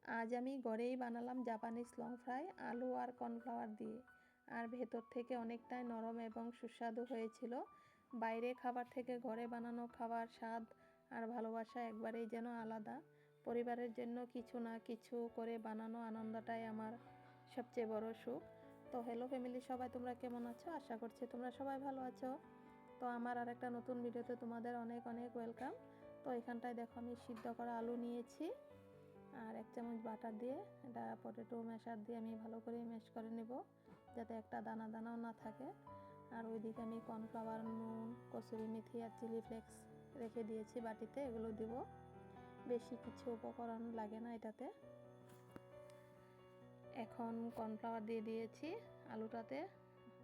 আজ আমি ঘরেই বানালাম জাপানিজ লং ফ্রাই আলু আর কর্নফ্লাওয়ার দিয়ে। আর ভেতর থেকে অনেকটাই নরম এবং সুস্বাদু হয়েছিল। বাইরে খাবার থেকে ঘরে বানানো খাবার স্বাদ আর ভালোবাসা একবারেই যেন আলাদা। পরিবারের জন্য কিছু না কিছু করে বানানো আনন্দটাই আমার সবচেয়ে বড় সুখ। তো হ্যালো ফ্যামিলি, সবাই তোমরা কেমন আছো? আশা করছি তোমরা সবাই ভালো আছো। তো আমার আর একটা নতুন ভিডিওতে তোমাদের অনেক অনেক ওয়েলকাম। তো এখানটায় দেখো আমি সিদ্ধ করা আলু নিয়েছি আর 1 চামচ বাটার দিয়ে এটা পটেটো ম্যাশার দিয়ে আমি ভালো করে ম্যাশ করে নেব, যাতে একটা দানা দানাও না থাকে। আর ওইদিকে আমি কর্নফ্লাওয়ার, নুন, কসুরি মেথি আর চিলি ফ্লেক্স রেখে দিয়েছি বাটিতে, এগুলো দেব। বেশি কিছু উপকরণ লাগে না এটাতে। এখন কর্নফ্লাওয়ার দিয়ে দিয়েছি আলুটাতে,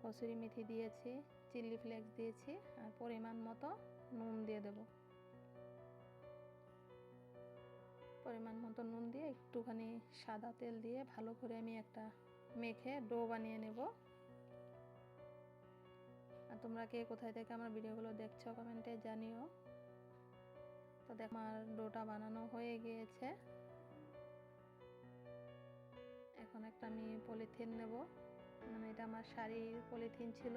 কসুরি মেথি দিয়েছি, চিলি ফ্লেক্স দিয়েছি আর পরিমাণ মতো নুন দিয়ে দেব। পরিমাণ মতো নুন দিয়ে একটুখানি সাদা তেল দিয়ে ভালো করে আমি একটা মেখে ডো বানিয়ে নেব। আর তোমরা কে কোথায় থেকে আমার ভিডিওগুলো দেখছো কমেন্টে জানিও। তো দেখো আমার ডোটা বানানো হয়ে গিয়েছে। এখন একটা আমি পলিথিন নেব, মানে এটা আমার শাড়ির পলিথিন ছিল,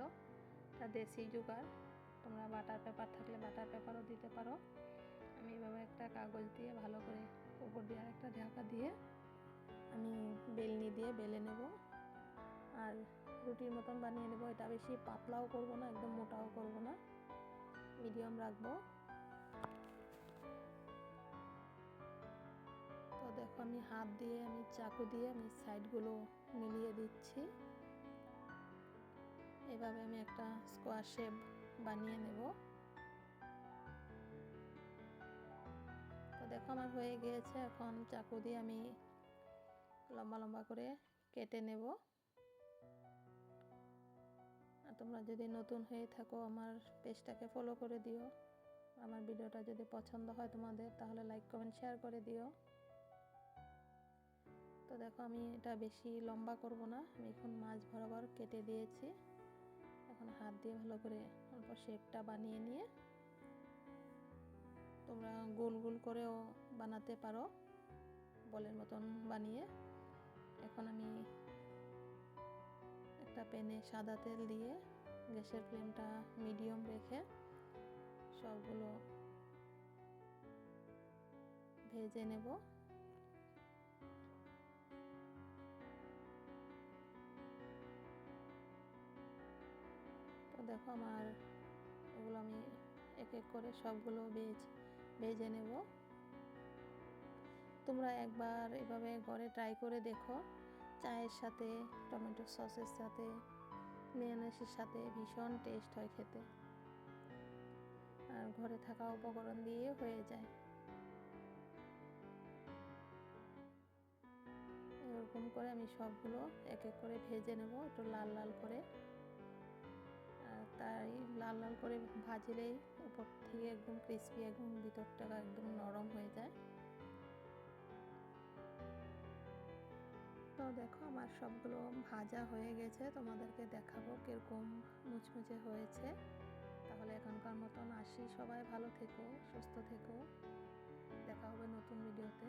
এটা দেশি জোগাড়। তোমরা বাটার পেপার থাকলে বাটার পেপারও দিতে পারো। আমি এভাবে একটা কাগজ দিয়ে ভালো করে উপর দিয়ে একটা ঢাকা দিয়ে আমি বেলনি দিয়ে বেলে নেব আর রুটির মতন বানিয়ে নেব। এটা বেশি পাতলাও করব না, একদম মোটাও করব না, মিডিয়াম রাখবো। তো দেখো আমি হাত দিয়ে, আমি চাকু দিয়ে আমি সাইডগুলো মিলিয়ে দিচ্ছি। এভাবে আমি একটা স্কোয়ার শেপ বানিয়ে নেব। তো দেখো আমার হয়ে গিয়েছে। এখন চাকু দিয়ে আমি লম্বা লম্বা করে কেটে নেব। আর তোমরা যদি নতুন হয়ে থাকো আমার পেজটাকে ফলো করে দিও। আমার ভিডিওটা যদি পছন্দ হয় তোমাদের, তাহলে লাইক কমেন্ট শেয়ার করে দিও। তো দেখো আমি এটা বেশি লম্বা করব না, আমি এখন মাছ বরাবর কেটে দিয়েছি। এখন হাত দিয়ে ভালো করে অল্প শেপটা বানিয়ে নিয়ে তোমরা গোল গোল করেও বানাতে পারো, বলের মতন বানিয়ে। এখন আমি একটা প্যানে সাদা তেল দিয়ে গ্যাসের ফ্লেমটা মিডিয়াম রেখে সবগুলো ভেজে নেব। তো দেখো আমার এগুলো আমি এক এক করে সবগুলো ভেজে নেব। তোমরা একবার এভাবে ঘরে ট্রাই করে দেখো। চায়ের সাথে, টমেটো সসের সাথে, মেয়োনেজের সাথে ভীষণ টেস্ট হয় খেতে। আর ঘরে থাকা উপকরণ দিয়ে হয়ে যায়। এরকম করে আমি সবগুলো এক এক করে ভেজে নেব, একটু লাল লাল করে। তাই লাল লাল করে ভাজলেই উপর থেকে একদম ক্রিস্পি, একদম ভিতরটা একদম নরম হয়ে যায়। তো দেখো আমার সবগুলো ভাজা হয়ে গেছে, তোমাদেরকে দেখাবো কিরকম মুচমুচে হয়েছে। তাহলে এখনকার মতন আসি, সবাই ভালো থেকো, সুস্থ থেকো, দেখা হবে নতুন ভিডিওতে।